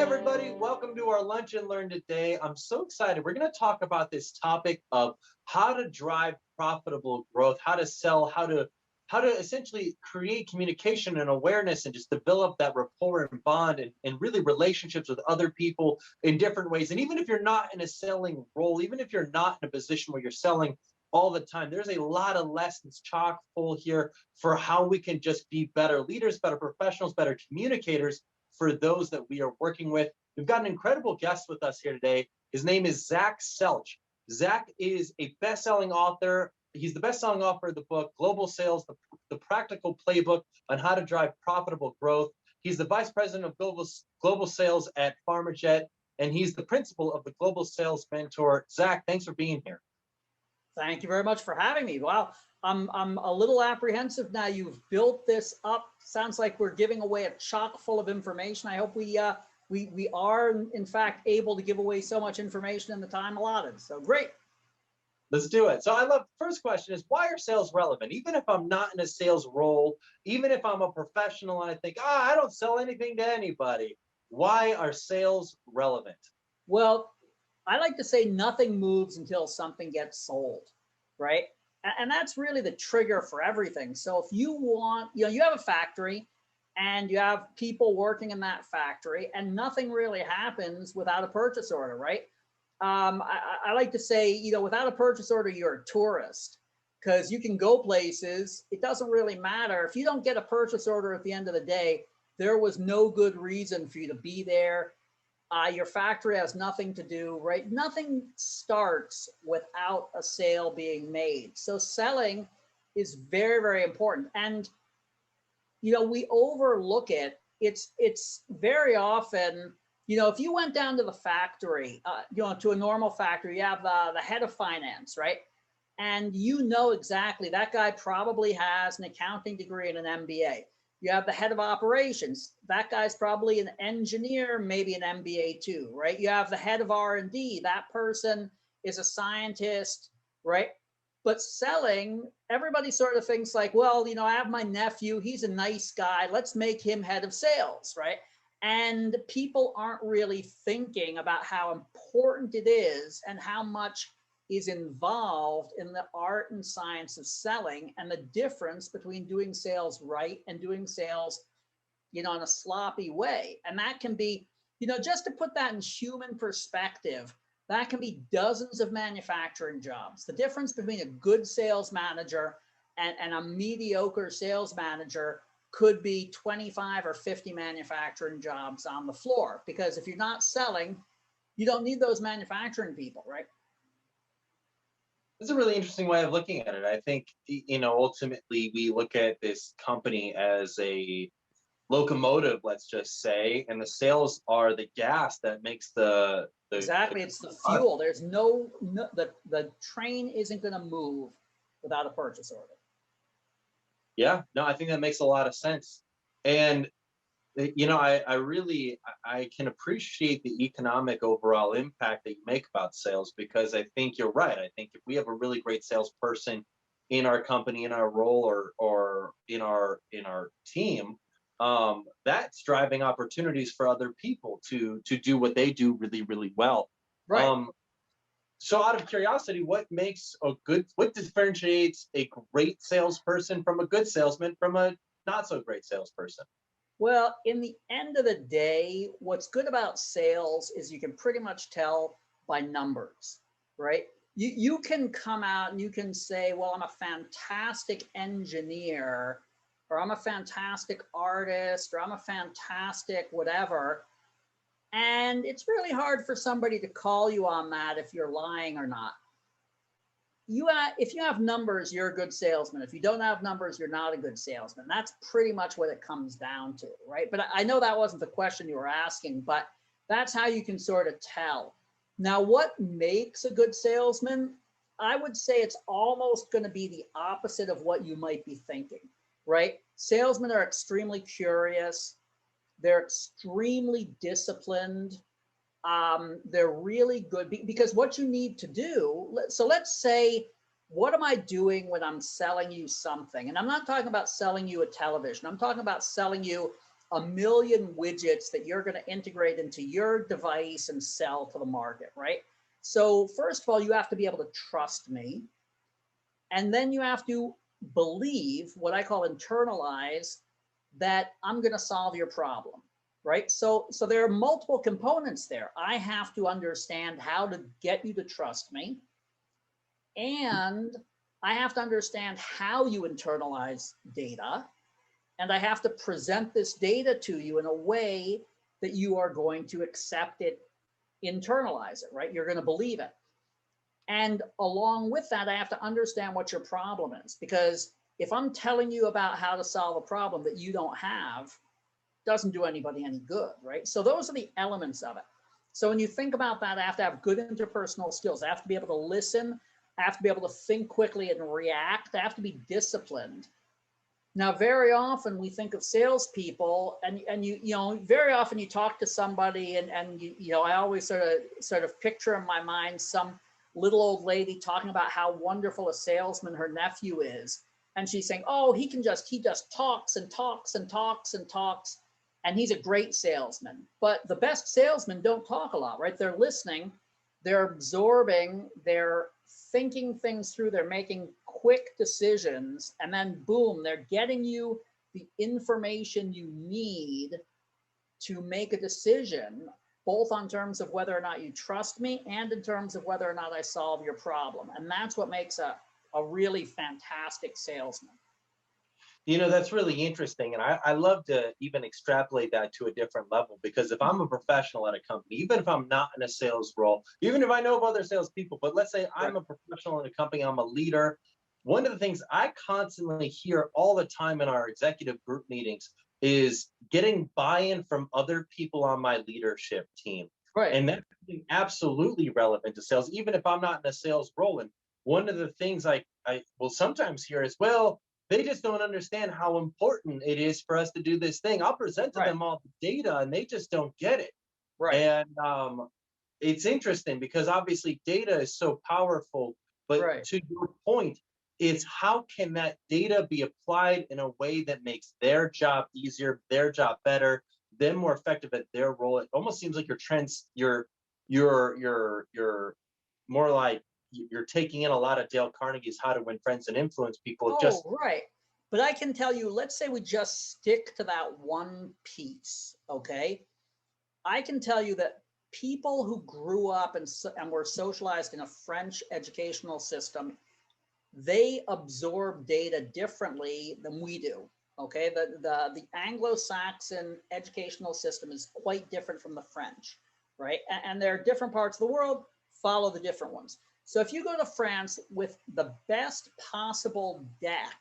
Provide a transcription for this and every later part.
everybody, welcome to our Lunch and Learn today. I'm so excited. We're going to talk about this topic of how to drive profitable growth, how to sell, how to essentially create communication and awareness and just develop that rapport and bond and really relationships with other people in different ways. And even if you're not in a selling role, even if you're not in a position where you're selling all the time, there's a lot of lessons chock full here for how we can just be better leaders, better professionals, better communicators for those that we are working with. We've got an incredible guest with us here today. His name is Selch. Zach is a best-selling author. He's the best-selling author of the book, Global Sales, the Practical Playbook on How to Drive Profitable Growth. He's the Vice President of Global Sales at PharmaJet, and he's the principal of the Global Sales Mentor. Zach, thanks for being here. Thank you very much for having me. Wow, I'm a little apprehensive now. You've built this up. Sounds like we're giving away a chock full of information. I hope we are in fact able to give away so much information in the time allotted. So great. Let's do it. So I love, first question is, why are sales relevant? Even if I'm not in a sales role, even if I'm a professional and I think, I don't sell anything to anybody, why are sales relevant? Well, I like to say nothing moves until something gets sold, right? And that's really the trigger for everything. So if you want, you have a factory and you have people working in that factory and nothing really happens without a purchase order, right? I like to say, without a purchase order, you're a tourist because you can go places. It doesn't really matter. If you don't get a purchase order at the end of the day, there was no good reason for you to be there. Your factory has nothing to do, right? Nothing starts without a sale being made. So selling is very, very important. And, we overlook it. It's very often, if you went down to the factory, to a normal factory, you have the head of finance, right? And exactly that guy probably has an accounting degree and an MBA. You have the head of operations. That guy's probably an engineer, maybe an MBA too, right? You have the head of R&D. That person is a scientist, right? But selling, everybody sort of thinks like, well, I have my nephew. He's a nice guy. Let's make him head of sales, right? And people aren't really thinking about how important it is and how much is involved in the art and science of selling and the difference between doing sales right and doing sales, in a sloppy way. And that can be, just to put that in human perspective, that can be dozens of manufacturing jobs. The difference between a good sales manager and a mediocre sales manager could be 25 or 50 manufacturing jobs on the floor, because if you're not selling, you don't need those manufacturing people, right? It's a really interesting way of looking at it. I think, ultimately we look at this company as a locomotive, let's just say, and the sales are the gas that makes exactly. It's the fuel. There's the train isn't going to move without a purchase order. Yeah, no, I think that makes a lot of sense. And I can appreciate the economic overall impact that you make about sales, because I think you're right. I think if we have a really great salesperson in our company, in our role, or in our team, that's driving opportunities for other people to do what they do really, really well. Right. So out of curiosity, what differentiates a great salesperson from a good salesman from a not so great salesperson? Well, in the end of the day, what's good about sales is you can pretty much tell by numbers, right? You can come out and you can say, well, I'm a fantastic engineer, or I'm a fantastic artist, or I'm a fantastic whatever. And it's really hard for somebody to call you on that if you're lying or not. If you have numbers, you're a good salesman. If you don't have numbers, you're not a good salesman. That's pretty much what it comes down to, right? But I know that wasn't the question you were asking, but that's how you can sort of tell. Now, what makes a good salesman? I would say it's almost going to be the opposite of what you might be thinking, right? Salesmen are extremely curious. They're extremely disciplined. They're really good because what you need to do, so let's say, what am I doing when I'm selling you something? And I'm not talking about selling you a television. I'm talking about selling you a million widgets that you're going to integrate into your device and sell to the market, right? So first of all, you have to be able to trust me. And then you have to believe, what I call internalize, that I'm going to solve your problem, right? So there are multiple components there. I have to understand how to get you to trust me. And I have to understand how you internalize data. And I have to present this data to you in a way that you are going to accept it, internalize it, right? You're going to believe it. And along with that, I have to understand what your problem is, because if I'm telling you about how to solve a problem that you don't have, doesn't do anybody any good, right? So those are the elements of it. So when you think about that, I have to have good interpersonal skills. I have to be able to listen. I have to be able to think quickly and react. I have to be disciplined. Now, very often we think of salespeople, and you know, very often you talk to somebody, and you know, I always sort of picture in my mind some little old lady talking about how wonderful a salesman her nephew is, and she's saying, "Oh, he just talks and talks and talks and talks, and he's a great salesman." But the best salesmen don't talk a lot, right? They're listening, they're absorbing, they're thinking things through, they're making quick decisions, and then boom, they're getting you the information you need to make a decision, both on terms of whether or not you trust me and in terms of whether or not I solve your problem. And that's what makes a really fantastic salesman. You know, that's really interesting. And I love to even extrapolate that to a different level, because if I'm a professional at a company, even if I'm not in a sales role, even if I know of other salespeople, but let's say I'm a professional in a company, I'm a leader. One of the things I constantly hear all the time in our executive group meetings is getting buy-in from other people on my leadership team. Right. And that's absolutely relevant to sales, even if I'm not in a sales role. And one of the things I will sometimes hear is, well, they just don't understand how important it is for us to do this thing. I'll present to Right. them all the data and they just don't get it. Right. And it's interesting because obviously data is so powerful, but Right. to your point, it's how can that data be applied in a way that makes their job easier, their job better, them more effective at their role. It almost seems like you're more like you're taking in a lot of Dale Carnegie's How to Win Friends and Influence People. Oh, Just right. But I can tell you, let's say we just stick to that one piece, okay? I can tell you that people who grew up and were socialized in a French educational system, they absorb data differently than we do. Okay, the Anglo-Saxon educational system is quite different from the French, right? And there are different parts of the world, follow the different ones. So if you go to France with the best possible deck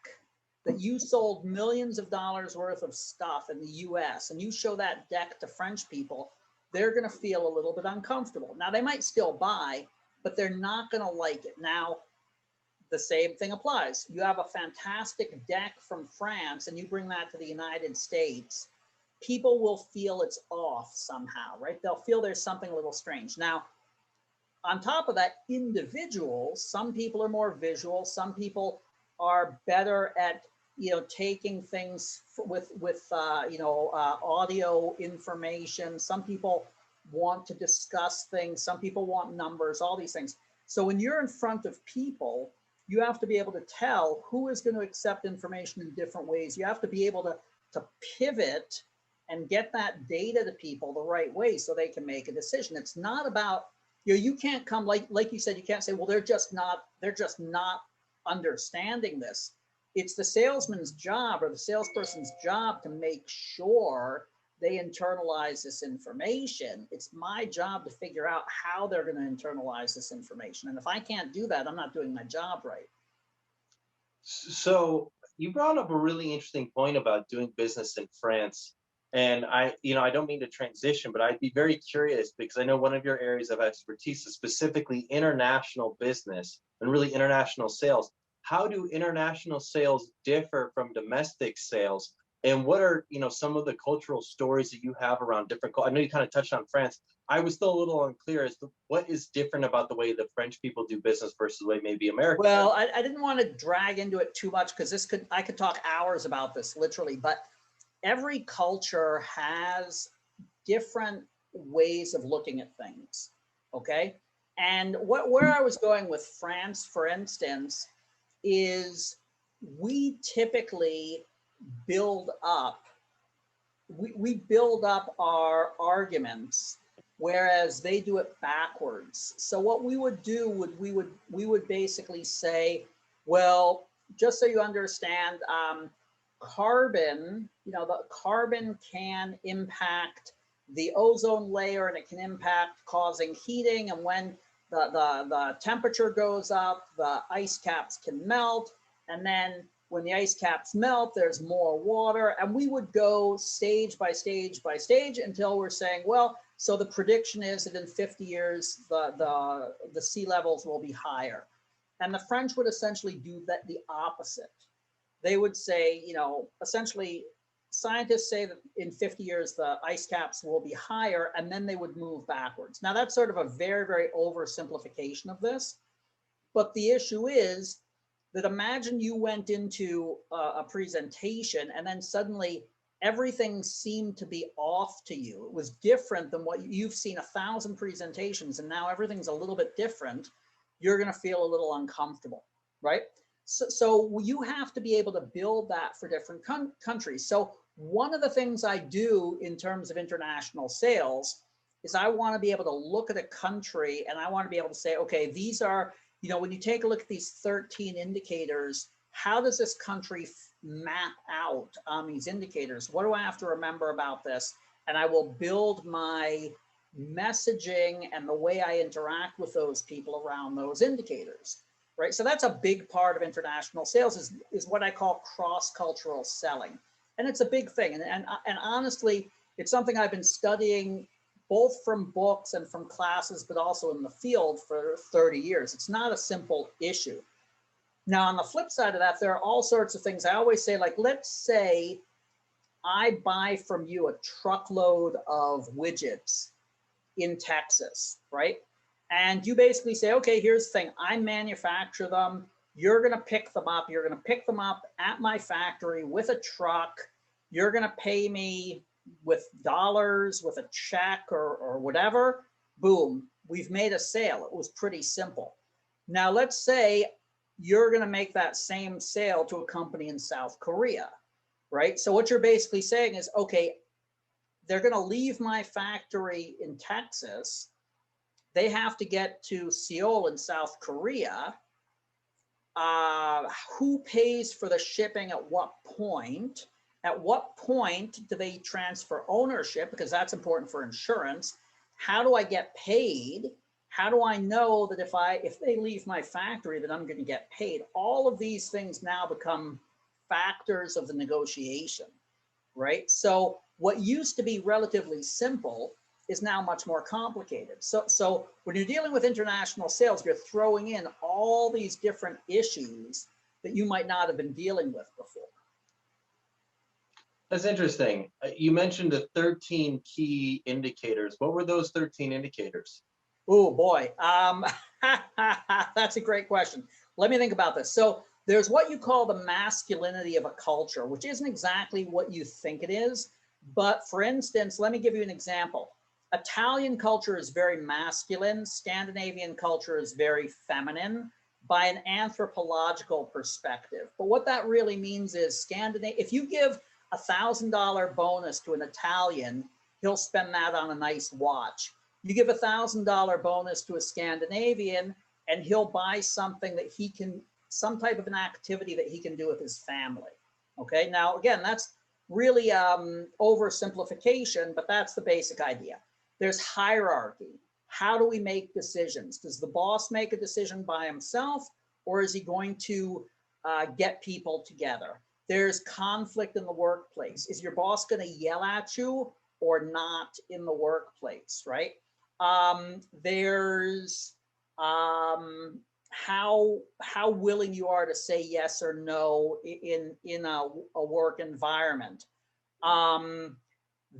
that you sold millions of dollars worth of stuff in the US, and you show that deck to French people, they're going to feel a little bit uncomfortable. Now, they might still buy, but they're not going to like it. Now, the same thing applies. You have a fantastic deck from France and you bring that to the United States, people will feel it's off somehow, right? They'll feel there's something a little strange. Now, on top of that, individuals, some people are more visual, some people are better at, you know, taking things with audio information. Some people want to discuss things, some people want numbers, all these things. So when you're in front of people, you have to be able to tell who is going to accept information in different ways. You have to be able to pivot and get that data to people the right way so they can make a decision. It's not about, you know, you can't come, like you said, you can't say, well, they're just not understanding this. It's the salesman's job or the salesperson's job to make sure they internalize this information. It's my job to figure out how they're going to internalize this information. And if I can't do that, I'm not doing my job right. so you brought up a really interesting point about doing business in France. And I don't mean to transition, but I'd be very curious because I know one of your areas of expertise is specifically international business and really international sales. How do international sales differ from domestic sales? And what are, some of the cultural stories that you have around different, I know you kind of touched on France. I was still a little unclear as to what is different about the way the French people do business versus the way maybe Americans. Well, I didn't want to drag into it too much because I could talk hours about this literally, but every culture has different ways of looking at things. Okay. And where I was going with France, for instance, is we typically build up we build up our arguments, whereas they do it backwards. So what we would do would we would basically say, well, just so you understand, carbon, the carbon can impact the ozone layer, and it can impact causing heating. And when the temperature goes up, the ice caps can melt, and then when the ice caps melt, there's more water. And we would go stage by stage by stage until we're saying, well, so the prediction is that in 50 years, the sea levels will be higher. And the French would essentially do that, the opposite. They would say, essentially, scientists say that in 50 years, the ice caps will be higher, and then they would move backwards. Now, that's sort of a very, very oversimplification of this. But the issue is that imagine you went into a presentation and then suddenly everything seemed to be off to you. It was different than what you've seen 1,000 presentations, and now everything's a little bit different. You're going to feel a little uncomfortable, right? So you have to be able to build that for different countries. So one of the things I do in terms of international sales is I want to be able to look at a country and I want to be able to say, okay, these are, when you take a look at these 13 indicators, how does this country map out on these indicators? What do I have to remember about this? And I will build my messaging and the way I interact with those people around those indicators, right? So that's a big part of international sales is what I call cross-cultural selling. And it's a big thing. And honestly, it's something I've been studying both from books and from classes, but also in the field for 30 years. It's not a simple issue. Now, on the flip side of that, there are all sorts of things. I always say, like, let's say I buy from you a truckload of widgets in Texas, right? And you basically say, okay, here's the thing. I manufacture them. You're going to pick them up. You're going to pick them up at my factory with a truck. You're going to pay me with dollars, with a check or whatever. Boom, we've made a sale. It was pretty simple. Now, let's say you're going to make that same sale to a company in South Korea, right? So what you're basically saying is, okay, they're going to leave my factory in Texas. They have to get to Seoul in South Korea. Who pays for the shipping at what point? At what point do they transfer ownership? Because that's important for insurance. How do I get paid? How do I know that if they leave my factory that I'm going to get paid? All of these things now become factors of the negotiation, right? So what used to be relatively simple is now much more complicated. So when you're dealing with international sales, you're throwing in all these different issues that you might not have been dealing with before. That's interesting. You mentioned the 13 key indicators. What were those 13 indicators? Oh boy, that's a great question. Let me think about this. So there's what you call the masculinity of a culture, which isn't exactly what you think it is. But for instance, let me give you an example. Italian culture is very masculine. Scandinavian culture is very feminine by an anthropological perspective. But what that really means is if you give $1,000 bonus to an Italian, he'll spend that on a nice watch. You give $1,000 bonus to a Scandinavian, and he'll buy something that some type of an activity that he can do with his family. Okay, now again, that's really oversimplification, but that's the basic idea. There's hierarchy. How do we make decisions? Does the boss make a decision by himself, or is he going to get people together? There's conflict in the workplace. Is your boss going to yell at you or not in the workplace, right? There's how willing you are to say yes or no in a work environment.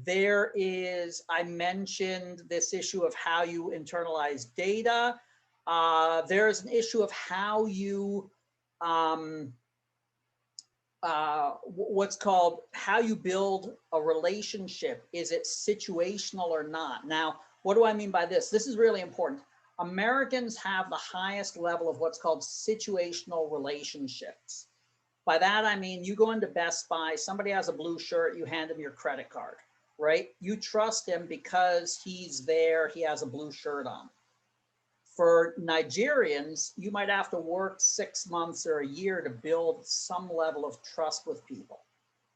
There is, I mentioned this issue of how you internalize data. There's an issue of how you what's called how you build a relationship. Is it situational or not? Now, what do I mean by this? This is really important. Americans have the highest level of what's called situational relationships. By that, I mean, you go into Best Buy, somebody has a blue shirt, you hand him your credit card, right? You trust him because he's there, he has a blue shirt on. For Nigerians, you might have to work 6 months or a year to build some level of trust with people.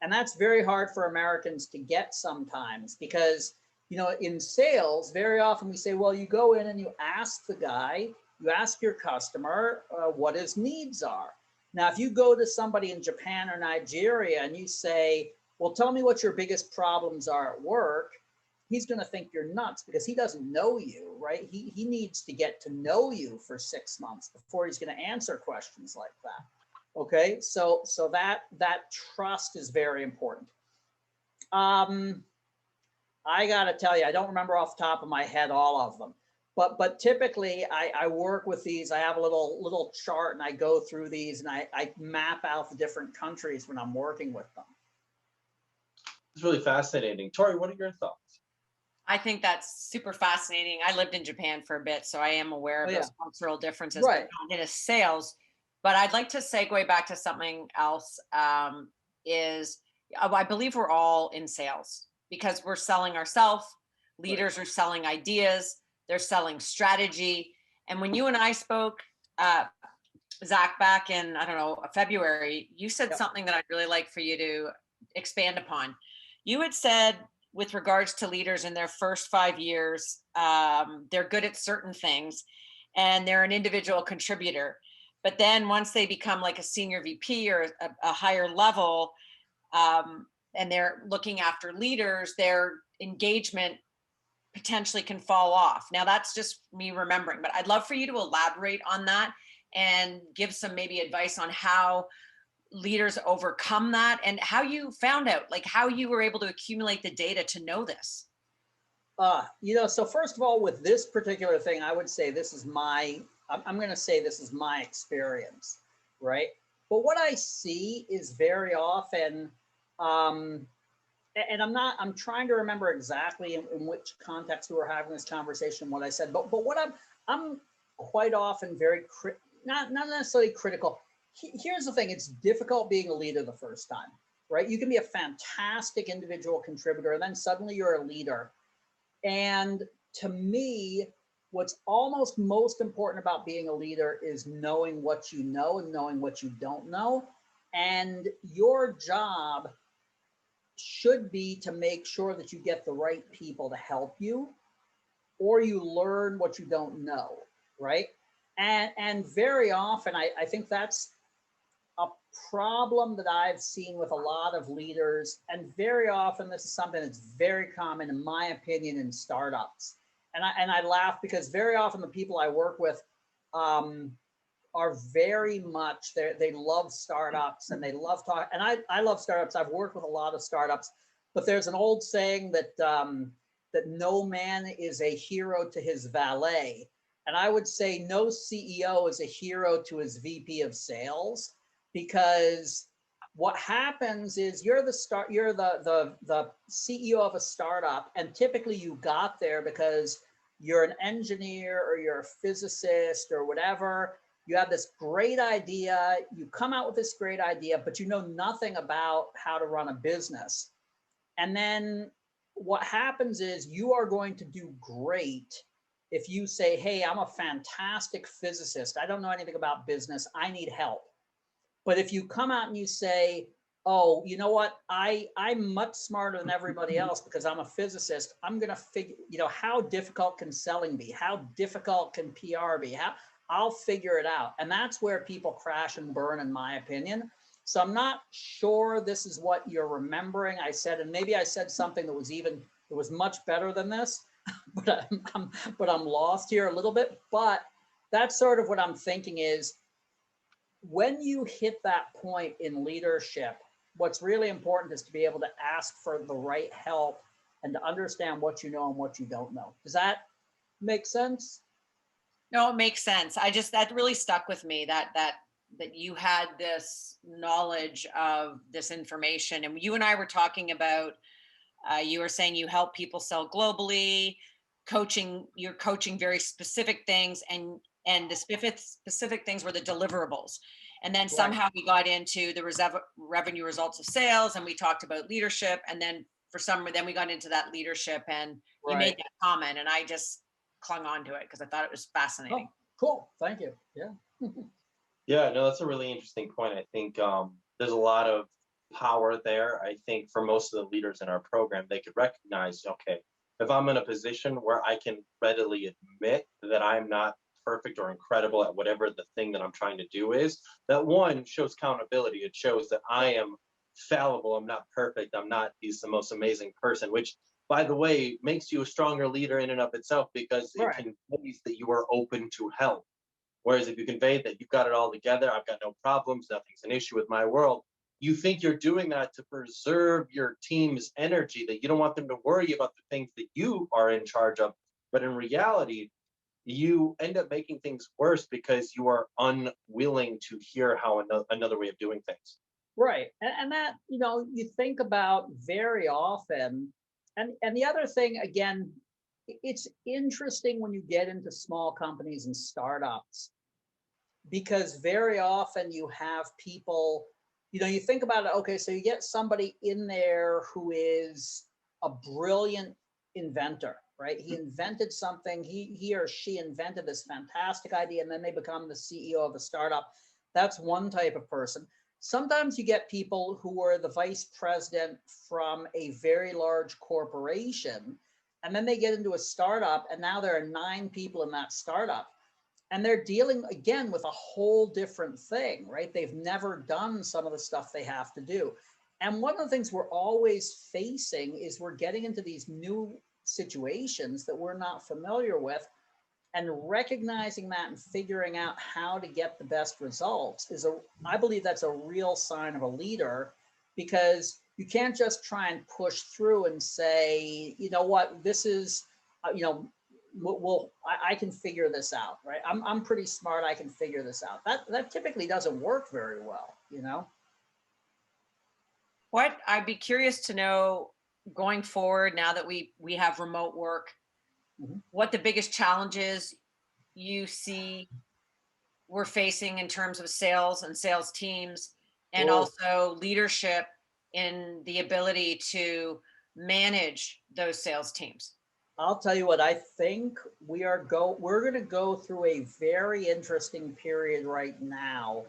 And that's very hard for Americans to get sometimes because, you know, in sales, very often we say, well, you go in and you ask the guy, you ask your customer what his needs are. Now, if you go to somebody in Japan or Nigeria and you say, well, tell me what your biggest problems are at work, he's going to think you're nuts because he doesn't know you, right? He needs to get to know you for 6 months before he's going to answer questions like that. Okay, so that trust is very important. I got to tell you, I don't remember off the top of my head all of them, but typically I work with these. I have a little chart and I go through these and I map out the different countries when I'm working with them. It's really fascinating. Tori, what are your thoughts? I think that's super fascinating. I lived in Japan for a bit, so I am aware of those cultural differences, right? But not in sales. But I'd like to segue back to something else. I believe we're all in sales because we're selling ourselves. Leaders are selling ideas. They're selling strategy. And when you and I spoke, Zach, back in, I don't know, February, you said something that I'd really like for you to expand upon. You had said, with regards to leaders in their first 5 years, they're good at certain things and they're an individual contributor. But then once they become like a senior VP or a higher level, and they're looking after leaders, their engagement potentially can fall off. Now that's just me remembering, but I'd love for you to elaborate on that and give some maybe advice on how leaders overcome that and how you found out, like how you were able to accumulate the data to know this. You know, so first of all, with this particular thing, I would say this is I'm going to say this is my experience, right? But what I see is very often, and I'm trying to remember exactly in which context we were having this conversation, what I said, but what I'm quite often very, not necessarily critical. Here's the thing, it's difficult being a leader the first time, right? You can be a fantastic individual contributor and then suddenly you're a leader. And to me, what's almost most important about being a leader is knowing what you know and knowing what you don't know. And your job should be to make sure that you get the right people to help you, or you learn what you don't know, right? And very often, I think that's a problem that I've seen with a lot of leaders. And very often, this is something that's very common, in my opinion, in startups. And I laugh because very often the people I work with are very much, they love startups and they love talk. And I love startups. I've worked with a lot of startups, but there's an old saying that that no man is a hero to his valet. And I would say no CEO is a hero to his VP of sales, because what happens is you're the CEO of a startup, and typically you got there because you're an engineer or you're a physicist or whatever. You have this great idea, you come out with this great idea, but you know nothing about how to run a business. And then what happens is you are going to do great if you say, hey, I'm a fantastic physicist. I don't know anything about business. I need help. But if you come out and you say, oh, you know what, I'm much smarter than everybody else because I'm a physicist, I'm going to figure, you know, how difficult can selling be? How difficult can PR be? I'll figure it out. And that's where people crash and burn, in my opinion. So I'm not sure this is what you're remembering I said, and maybe I said something that was much better than this, but I'm lost here a little bit. But that's sort of what I'm thinking is, when you hit that point in leadership, what's really important is to be able to ask for the right help and to understand what you know and what you don't know. Does that make sense? No, it makes sense. That really stuck with me, that that you had this knowledge of this information. And you and I were talking about, you were saying you help people sell globally, coaching, you're coaching very specific things, and the specific things were the deliverables. And then somehow we got into the revenue results of sales, and we talked about leadership. And then then we got into that leadership, and you made that comment, and I just clung on to it because I thought it was fascinating. Oh, cool. Thank you. Yeah. Yeah, no, that's a really interesting point. I think there's a lot of power there. I think for most of the leaders in our program, they could recognize, okay, if I'm in a position where I can readily admit that I'm not perfect or incredible at whatever the thing that I'm trying to do is, that one shows accountability. It shows that I am fallible. I'm not perfect. I'm not the most amazing person, which, by the way, makes you a stronger leader in and of itself, because it conveys that you are open to help. Whereas if you convey that you've got it all together, I've got no problems, nothing's an issue with my world, you think you're doing that to preserve your team's energy, that you don't want them to worry about the things that you are in charge of. But in reality, you end up making things worse because you are unwilling to hear how another way of doing things. Right. And that, you think about very often. And the other thing, again, it's interesting when you get into small companies and startups, because very often you have people, you think about it, okay, so you get somebody in there who is a brilliant inventor, right? He invented something, he or she invented this fantastic idea, and then they become the CEO of a startup. That's one type of person. Sometimes you get people who are the vice president from a very large corporation, and then they get into a startup, and now there are 9 people in that startup. And they're dealing again with a whole different thing, right? They've never done some of the stuff they have to do. And one of the things we're always facing is we're getting into these new situations that we're not familiar with, and recognizing that and figuring out how to get the best results I believe that's a real sign of a leader, because you can't just try and push through and say, you know what, this is, I can figure this out, right? I'm pretty smart. I can figure this out. That typically doesn't work very well, What I'd be curious to know going forward, now that we have remote work, what the biggest challenges you see we're facing in terms of sales and sales teams, and also leadership in the ability to manage those sales teams. I'll tell you what, I think we're going to go through a very interesting period right now.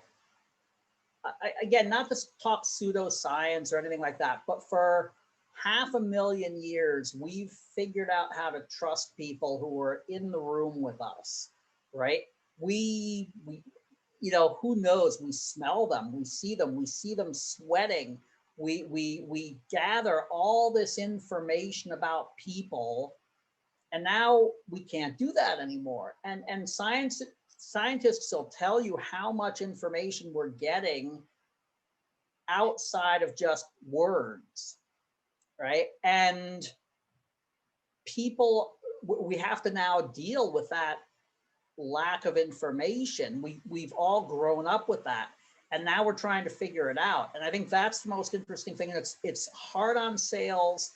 Again, not to talk pseudoscience or anything like that, but for 500,000 years, we've figured out how to trust people who are in the room with us, right? We who knows? We smell them, we see them sweating. We gather all this information about people. And now we can't do that anymore. And scientists will tell you how much information we're getting outside of just words, right? And we have to now deal with that lack of information. We've all grown up with that. And now we're trying to figure it out. And I think that's the most interesting thing. It's hard on sales.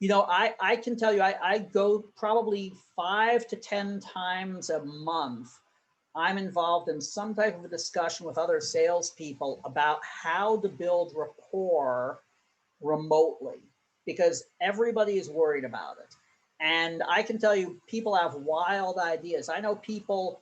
I can tell you, I go probably 5 to 10 times a month. I'm involved in some type of a discussion with other salespeople about how to build rapport remotely, because everybody is worried about it. And I can tell you, people have wild ideas. I know people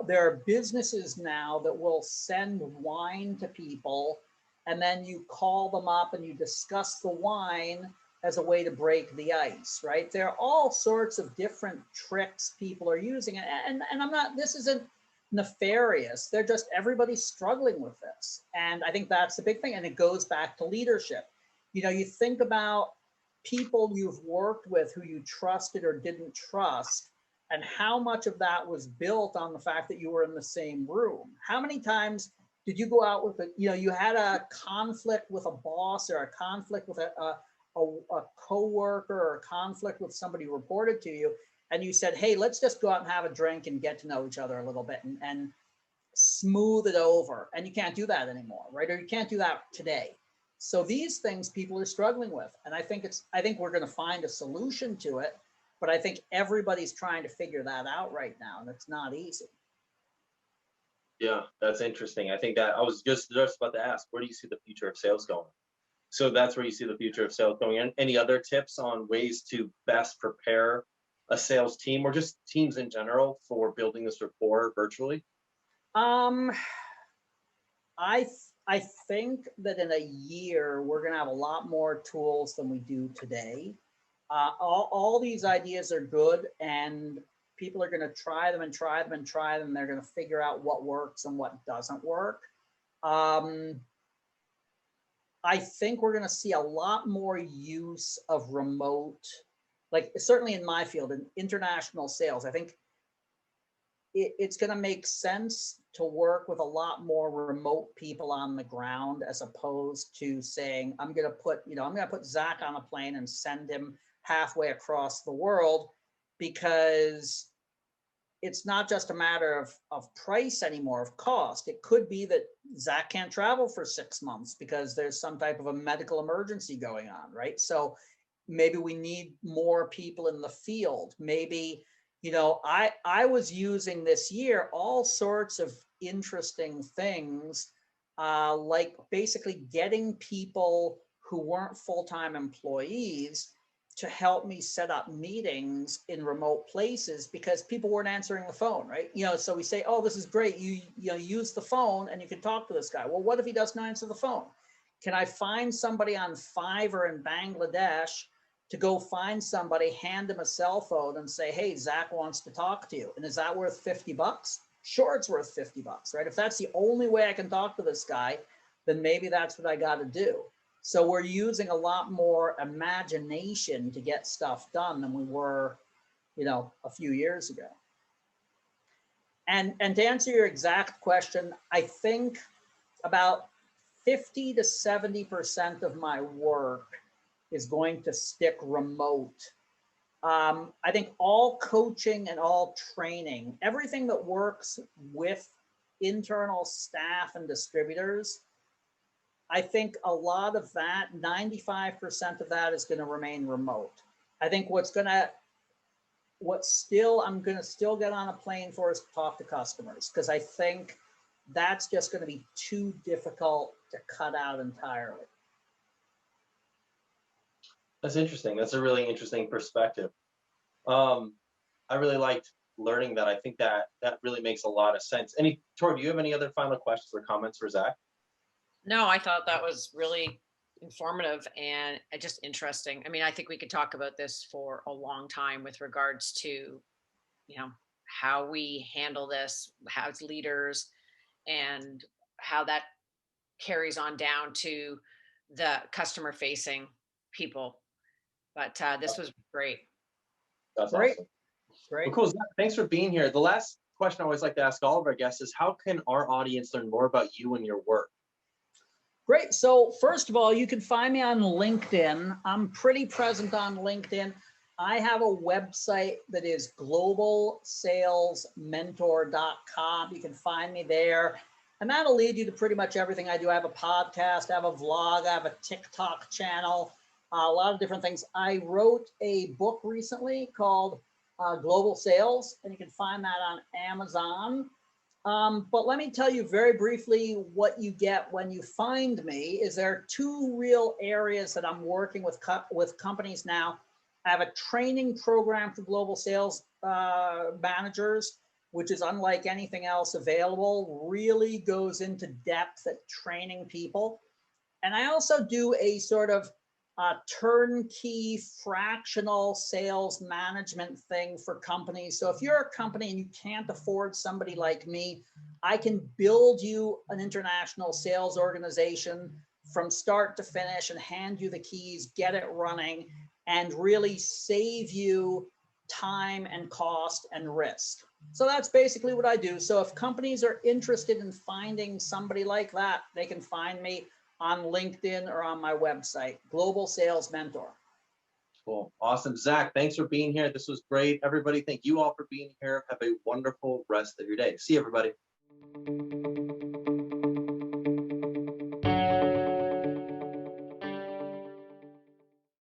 there are businesses now that will send wine to people, and then you call them up and you discuss the wine as a way to break the ice, right? There are all sorts of different tricks people are using. And this isn't nefarious. They're just, everybody's struggling with this. And I think that's the big thing. And it goes back to leadership. You think about people you've worked with who you trusted or didn't trust, and how much of that was built on the fact that you were in the same room. How many times did you go out with you had a conflict with a boss, or a conflict with a coworker, or a conflict with somebody who reported to you, and you said, hey, let's just go out and have a drink and get to know each other a little bit, and smooth it over, and you can't do that anymore, right? Or you can't do that today. So these things people are struggling with, and I think we're going to find a solution to it, but I think everybody's trying to figure that out right now, and it's not easy. Yeah, that's interesting. I think that I was just about to ask, where do you see the future of sales going? So that's where you see the future of sales going. And any other tips on ways to best prepare a sales team or just teams in general for building this rapport virtually? I think that in a year we're going to have a lot more tools than we do today. All these ideas are good, and people are going to try them and try them and try them. And they're going to figure out what works and what doesn't work. I think we're going to see a lot more use of remote, like certainly in my field, in international sales. I think it's going to make sense to work with a lot more remote people on the ground, as opposed to saying, I'm going to put Zach on a plane and send him halfway across the world, because it's not just a matter of price anymore, of cost. It could be that Zach can't travel for 6 months because there's some type of a medical emergency going on, right? So maybe we need more people in the field. Maybe, I was using this year all sorts of interesting things, like basically getting people who weren't full-time employees to help me set up meetings in remote places, because people weren't answering the phone, right? So we say, oh, this is great. You use the phone and you can talk to this guy. Well, what if he doesn't answer the phone? Can I find somebody on Fiverr in Bangladesh to go find somebody, hand him a cell phone and say, hey, Zach wants to talk to you. And is that worth $50? Sure, it's worth $50, right? If that's the only way I can talk to this guy, then maybe that's what I got to do. So we're using a lot more imagination to get stuff done than we were, a few years ago. And to answer your exact question, I think about 50 to 70% of my work is going to stick remote. I think all coaching and all training, everything that works with internal staff and distributors, I think a lot of that, 95% of that, is going to remain remote. I think I'm going to still get on a plane for is to talk to customers, because I think that's just going to be too difficult to cut out entirely. That's interesting. That's a really interesting perspective. I really liked learning that. I think that really makes a lot of sense. Tor, do you have any other final questions or comments for Zach? No, I thought that was really informative and just interesting. I mean, I think we could talk about this for a long time with regards to, how we handle this as leaders, and how that carries on down to the customer facing people. But this was great. That's Great. awesome. Great. Well, cool. Zach, thanks for being here. The last question I always like to ask all of our guests is, how can our audience learn more about you and your work? Great. So first of all, you can find me on LinkedIn. I'm pretty present on LinkedIn. I have a website that is globalsalesmentor.com. You can find me there. And that'll lead you to pretty much everything I do. I have a podcast, I have a vlog, I have a TikTok channel, a lot of different things. I wrote a book recently called Global Sales, and you can find that on Amazon. But let me tell you very briefly what you get when you find me. Is there are two real areas that I'm working with companies now. I have a training program for global sales managers, which is unlike anything else available, really goes into depth at training people. And I also do a sort of turnkey fractional sales management thing for companies. So if you're a company and you can't afford somebody like me, I can build you an international sales organization from start to finish and hand you the keys, get it running, and really save you time and cost and risk. So that's basically what I do. So if companies are interested in finding somebody like that, they can find me on LinkedIn or on my website, Global Sales Mentor. Cool. Awesome. Zach, thanks for being here. This was great. Everybody, thank you all for being here. Have a wonderful rest of your day. See you, everybody.